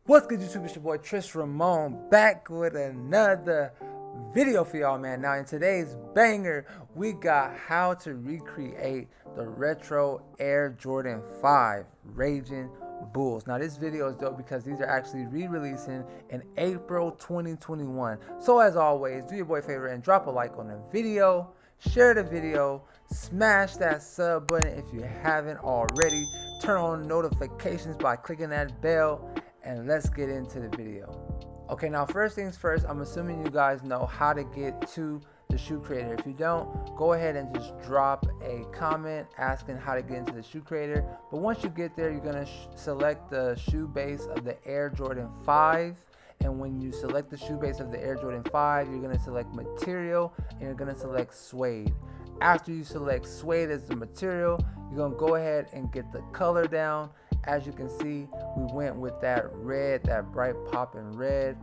What's good, YouTube? It's your boy TrisRamone back with another video for y'all, man. Now, in today's banger, we got how to recreate the retro Air Jordan 5 Raging Bulls. Now, this video is dope because these are actually re-releasing in April 2021. So, as always, do your boy a favor and drop a like on the video, share the video, smash that sub button if you haven't already, turn on notifications by clicking that bell, and let's get into the video. Okay, now first things first, I'm assuming you guys know how to get to the shoe creator. If you don't, go ahead and just drop a comment asking how to get into the shoe creator. But once you get there, you're gonna select the shoe base of the Air Jordan 5. And when you select the shoe base of the Air Jordan 5, you're gonna select material and you're gonna select suede. After you select suede as the material, you're gonna go ahead and get the color down. As you can see, we went with that red, that bright popping red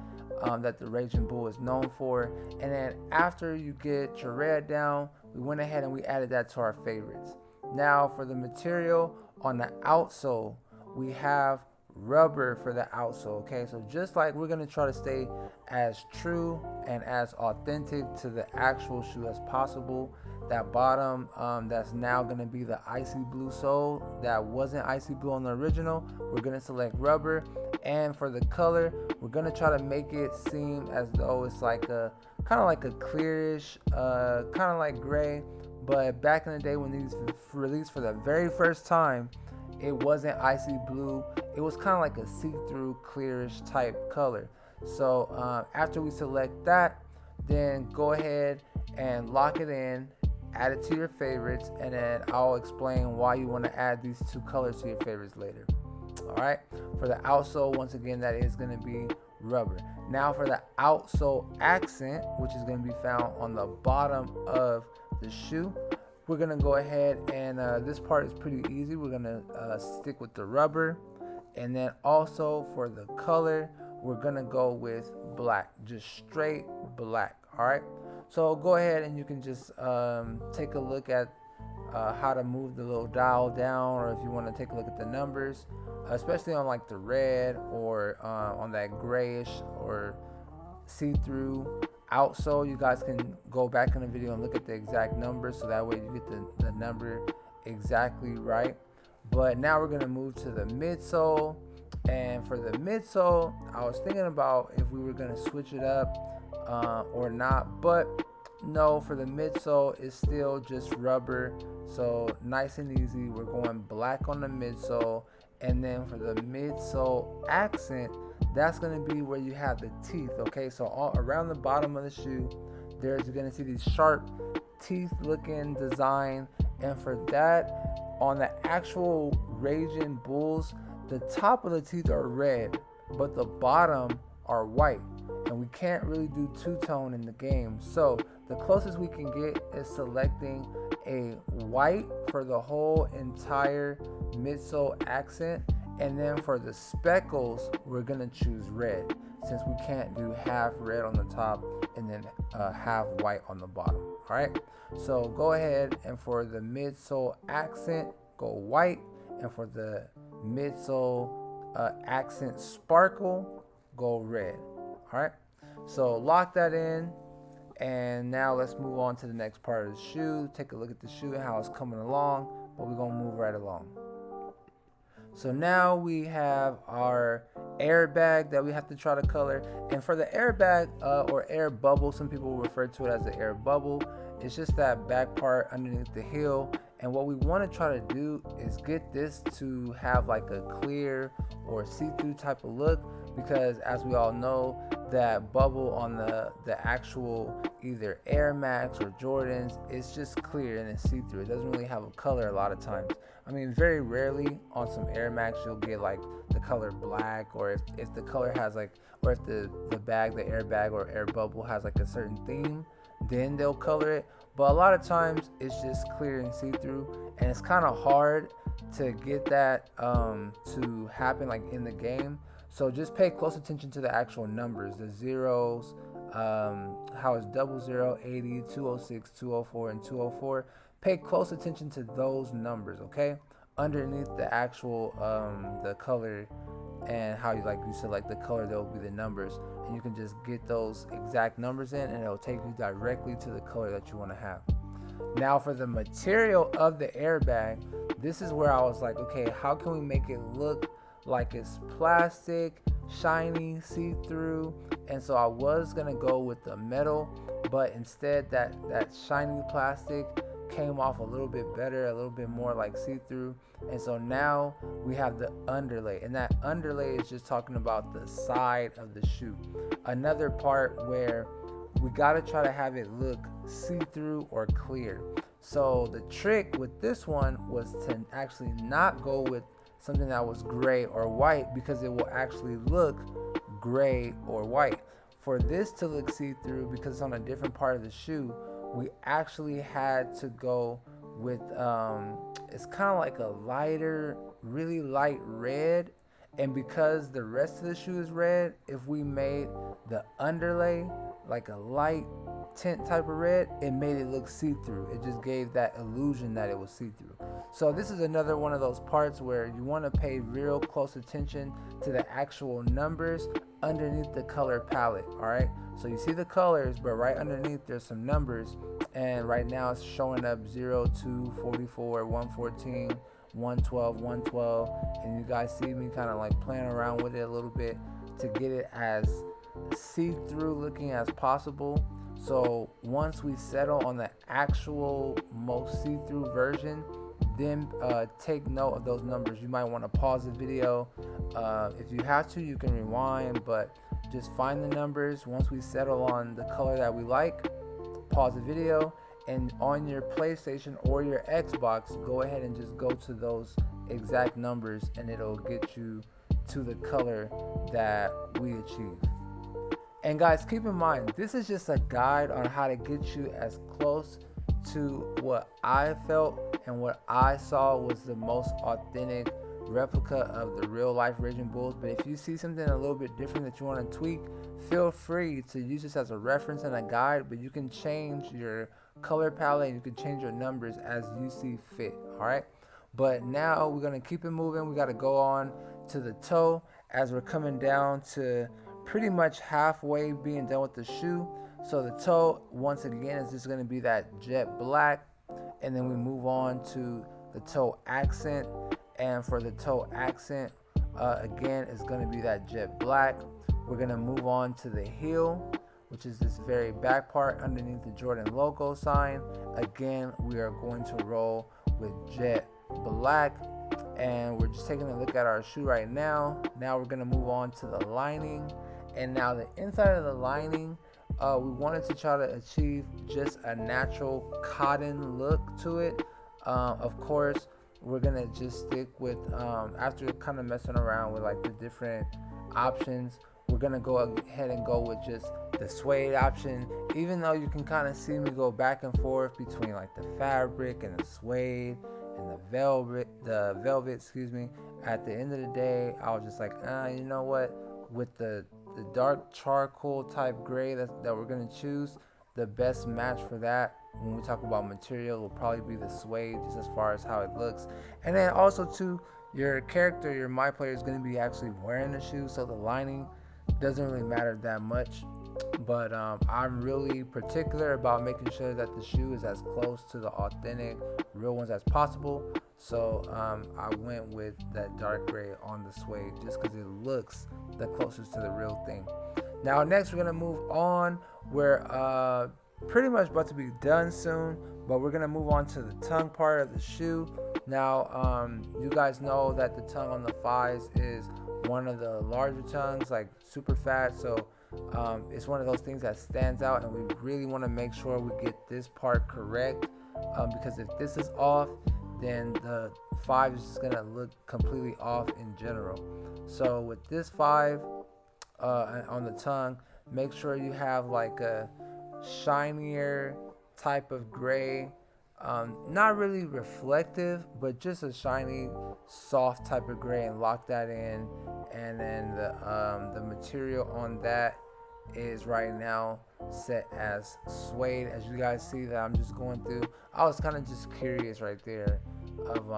that the Raging Bull is known for. And then after you get your red down, we went ahead and we added that to our favorites. Now for the material on the outsole, we have rubber for the outsole. Okay, so just like we're gonna try to stay as true and as authentic to the actual shoe as possible. That bottom that's now going to be the icy blue sole that wasn't icy blue on the original, we're going to select rubber. And for the color, we're going to try to make it seem as though it's like a kind of like a clearish, kind of like gray. But back in the day when these released for the very first time, it wasn't icy blue. It was kind of like a see-through clearish type color. So after we select that, then go ahead and lock it in, add it to your favorites, and then I'll explain why you want to add these two colors to your favorites later. Alright, for the outsole, once again, that is going to be rubber. Now for the outsole accent, which is going to be found on the bottom of the shoe, we're going to go ahead and this part is pretty easy. We're going to stick with the rubber, and then also for the color, we're going to go with black, just straight black. Alright, so go ahead and you can just take a look at how to move the little dial down, or if you want to take a look at the numbers, especially on like the red or on that grayish or see-through outsole. You guys can go back in the video and look at the exact numbers, so that way you get the number exactly right. But now we're going to move to the midsole. And for the midsole, I was thinking about if we were going to switch it up or not, but no, for the midsole it's still just rubber, so nice and easy. We're going black on the midsole, and then for the midsole accent, that's going to be where you have the teeth. Okay, so all around the bottom of the shoe, you're going to see these sharp teeth looking design. And for that, on the actual Raging Bulls, the top of the teeth are red, but the bottom are white. And we can't really do two-tone in the game. So the closest we can get is selecting a white for the whole entire midsole accent. And then for the speckles, we're going to choose red, since we can't do half red on the top and then half white on the bottom. All right, so go ahead, and for the midsole accent, go white. And for the midsole accent sparkle, go red. All right, so lock that in, and now let's move on to the next part of the shoe. Take a look at the shoe and how it's coming along, but we're gonna move right along. So now we have our airbag that we have to try to color. And for the airbag or air bubble, some people refer to it as the air bubble. It's just that back part underneath the heel. And what we want to try to do is get this to have like a clear or see-through type of look, because as we all know, that bubble on the actual either Air Max or Jordans, it's just clear and it's see-through. It doesn't really have a color a lot of times. I mean, very rarely on some Air Max you'll get like the color black, or if the color has like, or if the bag, the airbag or air bubble has like a certain theme, then they'll color it. But a lot of times it's just clear and see-through, and it's kind of hard to get that to happen like in the game. So just pay close attention to the actual numbers, the zeros, how it's 00, 80, 206, 204, and 204. Pay close attention to those numbers, okay? Underneath the actual the color and how you select the color, there will be the numbers, and you can just get those exact numbers in, and it'll take you directly to the color that you want to have. Now for the material of the airbag, this is where I was like, okay, how can we make it look like it's plastic, shiny, see-through? And so I was gonna go with the metal, but instead that shiny plastic came off a little bit better, a little bit more like see-through. And so now we have the underlay, and that underlay is just talking about the side of the shoe. Another part where we gotta try to have it look see-through or clear. So the trick with this one was to actually not go with something that was gray or white, because it will actually look gray or white. For this to look see-through, because it's on a different part of the shoe, we actually had to go with it's kind of like a lighter, really light red. And because the rest of the shoe is red, if we made the underlay like a light tint type of red, it made it look see-through. It just gave that illusion that it was see-through. So this is another one of those parts where you want to pay real close attention to the actual numbers underneath the color palette. All right, so you see the colors, but right underneath there's some numbers, and right now it's showing up 0, 2, 44, 114, 112, 112, and you guys see me kind of like playing around with it a little bit to get it as see-through looking as possible. So once we settle on the actual most see-through version, then take note of those numbers. You might want to pause the video. If you have to, you can rewind, but just find the numbers. Once we settle on the color that we like, pause the video, and on your PlayStation or your Xbox, go ahead and just go to those exact numbers, and it'll get you to the color that we achieve. And guys, keep in mind, this is just a guide on how to get you as close to what I felt and what I saw was the most authentic replica of the real life Raging Bulls. But if you see something a little bit different that you want to tweak, feel free to use this as a reference and a guide, but you can change your color palette and you can change your numbers as you see fit. All right, but now we're going to keep it moving. We got to go on to the toe as we're coming down to pretty much halfway being done with the shoe. So the toe, once again, is just going to be that jet black, and then we move on to the toe accent. And for the toe accent, again, it's going to be that jet black. We're going to move on to the heel, which is this very back part underneath the Jordan logo sign. Again, we are going to roll with jet black, and we're just taking a look at our shoe right now. Now we're going to move on to the lining, and now the inside of the lining, we wanted to try to achieve just a natural cotton look to it. Of course, we're gonna just stick with after kind of messing around with like the different options, we're gonna go ahead and go with just the suede option, even though you can kind of see me go back and forth between like the fabric and the suede and the velvet, excuse me. At the end of the day, I was just like, you know what, with the dark charcoal type gray that we're gonna choose, the best match for that when we talk about material will probably be the suede, just as far as how it looks. And then also too, your character, your my player, is going to be actually wearing the shoe, so the lining doesn't really matter that much. But I'm really particular about making sure that the shoe is as close to the authentic real ones as possible. So I went with that dark gray on the suede just because it looks the closest to the real thing. Now next we're going to move on. We're pretty much about to be done soon, but we're going to move on to the tongue part of the shoe. Now you guys know that the tongue on the fives is one of the larger tongues, like super fat, so it's one of those things that stands out, and we really want to make sure we get this part correct, because if this is off, then the 5 is just going to look completely off in general. So with this 5 on the tongue, make sure you have like a shinier type of gray, not really reflective, but just a shiny soft type of gray, and lock that in. And then the material on that is right now set as suede. As you guys see that I'm just going through, I was kind of just curious right there of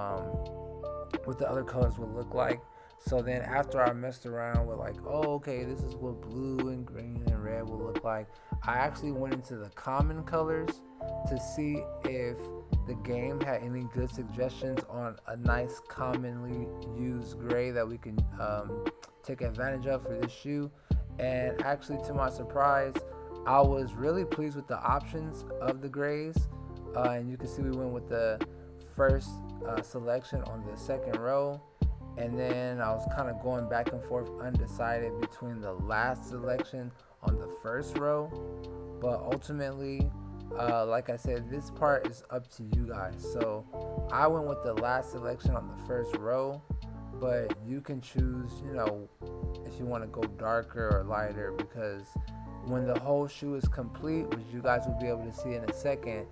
what the other colors would look like. So then after I messed around with like, oh, okay, this is what blue and green and red will look like, I actually went into the common colors to see if the game had any good suggestions on a nice commonly used gray that we can take advantage of for this shoe. And actually, to my surprise, I was really pleased with the options of the grays. And you can see we went with the first selection on the second row. And then I was kind of going back and forth undecided between the last selection on the first row. But ultimately, like I said, this part is up to you guys. So I went with the last selection on the first row, but you can choose, if you want to go darker or lighter, because when the whole shoe is complete, which you guys will be able to see in a second,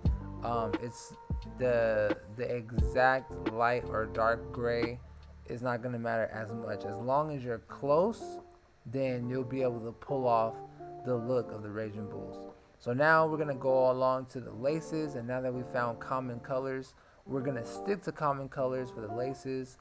it's the exact light or dark gray is not going to matter as much. As long as you're close, then you'll be able to pull off the look of the Raging Bulls. So now we're going to go along to the laces, and now that we found common colors, we're going to stick to common colors for the laces.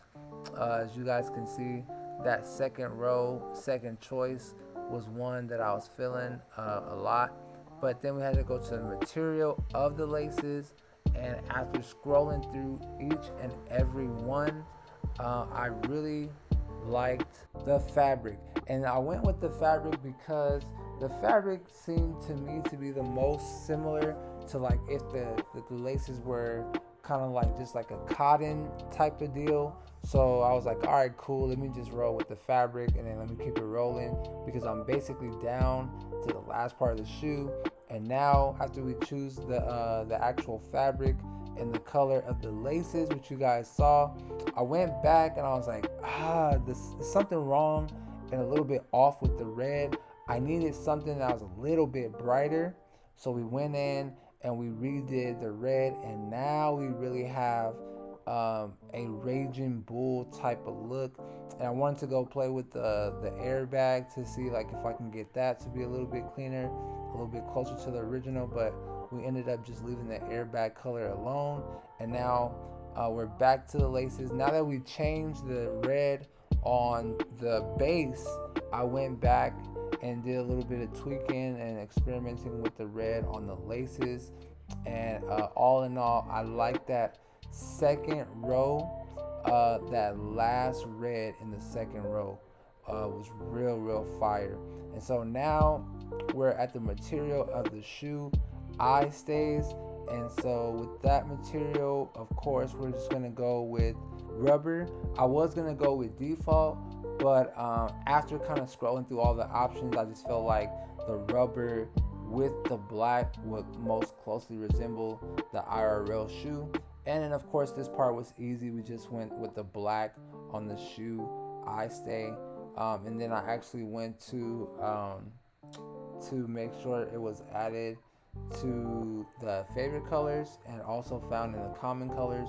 As you guys can see, that second row, second choice was one that I was feeling a lot. But then we had to go to the material of the laces, and after scrolling through each and every one, I really liked the fabric. And I went with the fabric because the fabric seemed to me to be the most similar to like if the laces were kind of like just like a cotton type of deal. So I was like, all right, cool, let me just roll with the fabric and then let me keep it rolling, because I'm basically down to the last part of the shoe. And now after we choose the actual fabric and the color of the laces, which you guys saw, I went back and I was like, there's something wrong and a little bit off with the red. I needed something that was a little bit brighter. So we went in and we redid the red, and now we really have a Raging Bull type of look. And I wanted to go play with the airbag to see like if I can get that to be a little bit cleaner, a little bit closer to the original, but we ended up just leaving the airbag color alone. And now we're back to the laces. Now that we changed the red on the base, I went back and did a little bit of tweaking and experimenting with the red on the laces. And all in all, I like that second row. That last red in the second row was real fire. And so now we're at the material of the shoe, eye stays. And so with that material, of course, we're just gonna go with rubber. I was gonna go with default, but after kind of scrolling through all the options, I just felt like the rubber with the black would most closely resemble the IRL shoe. And then of course this part was easy. We just went with the black on the shoe eye stay. And then I actually went to make sure it was added to the favorite colors and also found in the common colors.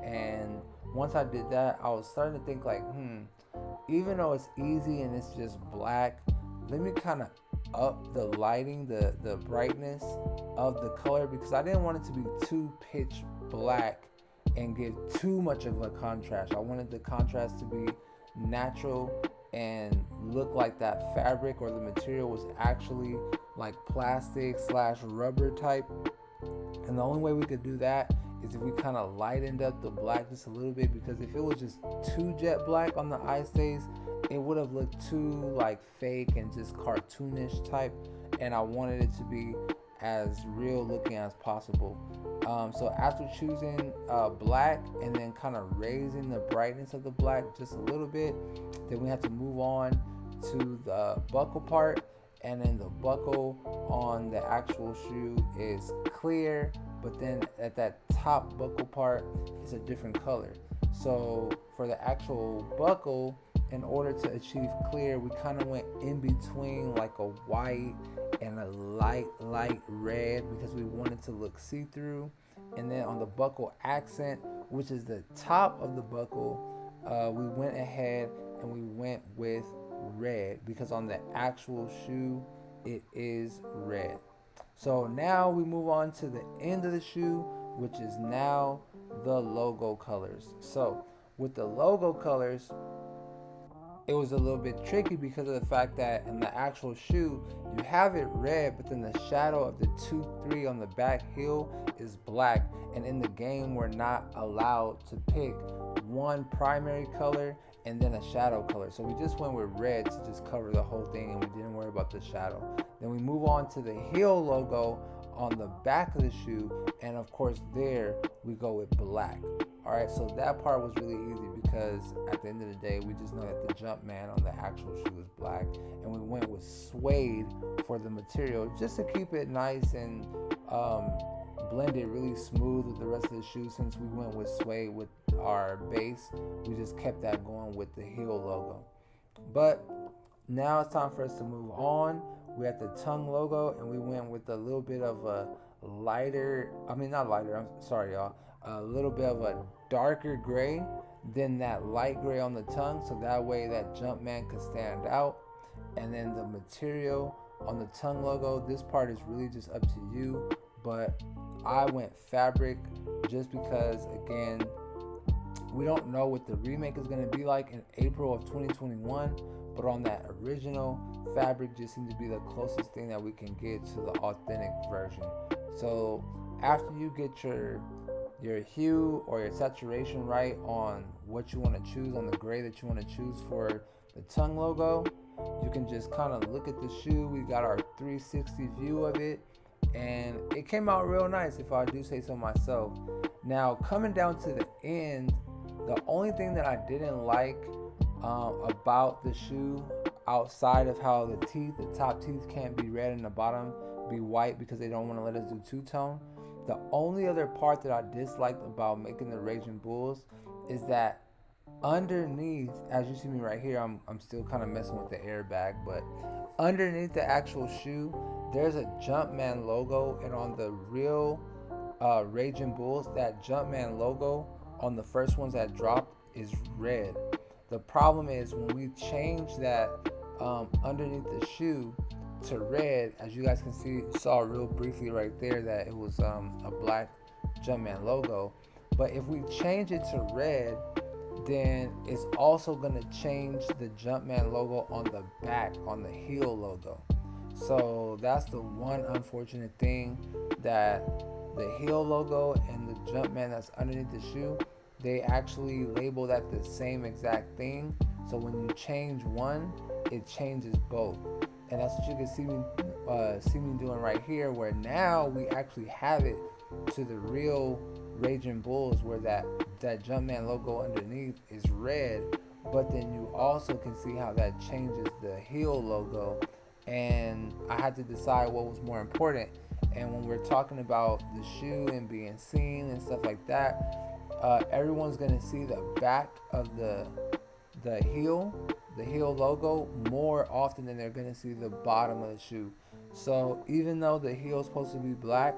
And once I did that, I was starting to think like, even though it's easy and it's just black, let me kind of up the lighting, the brightness of the color, because I didn't want it to be too pitch black and give too much of a contrast. I wanted the contrast to be natural and look like that fabric or the material was actually like plastic / rubber type. And the only way we could do that is if we kind of lightened up the black just a little bit, because if it was just too jet black on the eye stays, it would have looked too like fake and just cartoonish type, and I wanted it to be as real looking as possible. So after choosing black and then kind of raising the brightness of the black just a little bit, then we had to move on to the buckle part. And then the buckle on the actual shoe is clear, but then at that top buckle part is a different color. So for the actual buckle, in order to achieve clear, we kind of went in between like a white and a light red, because we wanted to look see-through. And then on the buckle accent, which is the top of the buckle, we went ahead and we went with red, because on the actual shoe it is red. So now we move on to the end of the shoe, which is now the logo colors. So with the logo colors, it was a little bit tricky because of the fact that in the actual shoe, you have it red, but then the shadow of the 2-3 on the back heel is black. And in the game, we're not allowed to pick one primary color and then a shadow color. So we just went with red to just cover the whole thing, and we didn't worry about the shadow. Then we move on to the heel logo on the back of the shoe, and of course there we go with black. Alright, so that part was really easy because at the end of the day, we just know that the Jumpman on the actual shoe is black, and we went with suede for the material just to keep it nice and blend it really smooth with the rest of the shoe. Since we went with suede with our base, we just kept that going with the heel logo. But now it's time for us to move on. We had the tongue logo, and we went with a little bit of a lighter, not lighter, I'm sorry y'all, a little bit of a darker gray than that light gray on the tongue, so that way that Jumpman could stand out. And then the material on the tongue logo, this part is really just up to you, but I went fabric just because, again, we don't know what the remake is going to be like in April of 2021, but on that original, fabric just seemed to be the closest thing that we can get to the authentic version. So after you get your hue or your saturation right on what you want to choose, on the gray that you want to choose for the tongue logo, you can just kind of look at the shoe. We got our 360 view of it, and it came out real nice, if I do say so myself. Now coming down to the end, the only thing that I didn't like about the shoe, outside of how the top teeth can't be red and the bottom be white because they don't want to let us do two-tone, the only other part that I disliked about making the Raging Bulls is that underneath, as you see me right here, I'm still kind of messing with the airbag, but underneath the actual shoe, there's a Jumpman logo, and on the real Raging Bulls, that Jumpman logo on the first ones that dropped is red. The problem is when we change that underneath the shoe to red, as you guys can see, saw real briefly right there that it was a black Jumpman logo, but if we change it to red, then it's also going to change the Jumpman logo on the back, on the heel logo. So that's the one unfortunate thing, that the heel logo and the Jumpman that's underneath the shoe, they actually label that the same exact thing. So when you change one, it changes both. And that's what you can see me doing right here, where now we actually have it to the real Raging Bulls, where that Jumpman logo underneath is red, but then you also can see how that changes the heel logo. And I had to decide what was more important. And when we're talking about the shoe and being seen and stuff like that, everyone's gonna see the back of the heel logo more often than they're gonna see the bottom of the shoe. So even though the heel is supposed to be black,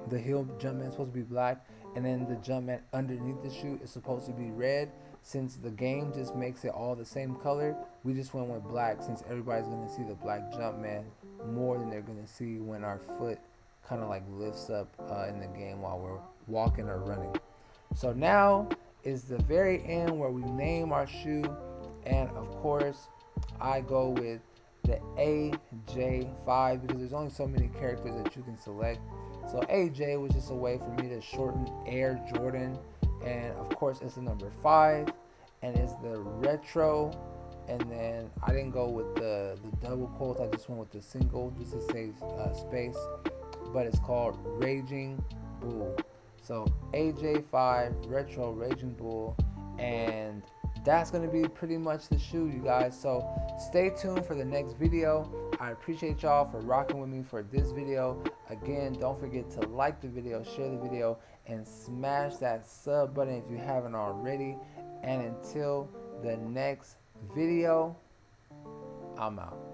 the heel Jumpman is supposed to be black, and then the Jumpman underneath the shoe is supposed to be red, since the game just makes it all the same color, we just went with black, since everybody's gonna see the black Jumpman more than they're gonna see when our foot kind of like lifts up in the game while we're walking or running. So now is the very end where we name our shoe, and of course I go with the AJ5 because there's only so many characters that you can select. So AJ was just a way for me to shorten Air Jordan, and of course it's the number 5, and it's the retro. And then I didn't go with the double quotes, I just went with the single just to save space, but it's called Raging Bull. So AJ5 Retro Raging Bull, and that's going to be pretty much the shoe, you guys. So stay tuned for the next video. I appreciate y'all for rocking with me for this video. Again, don't forget to like the video, share the video, and smash that sub button if you haven't already. And until the next video, I'm out.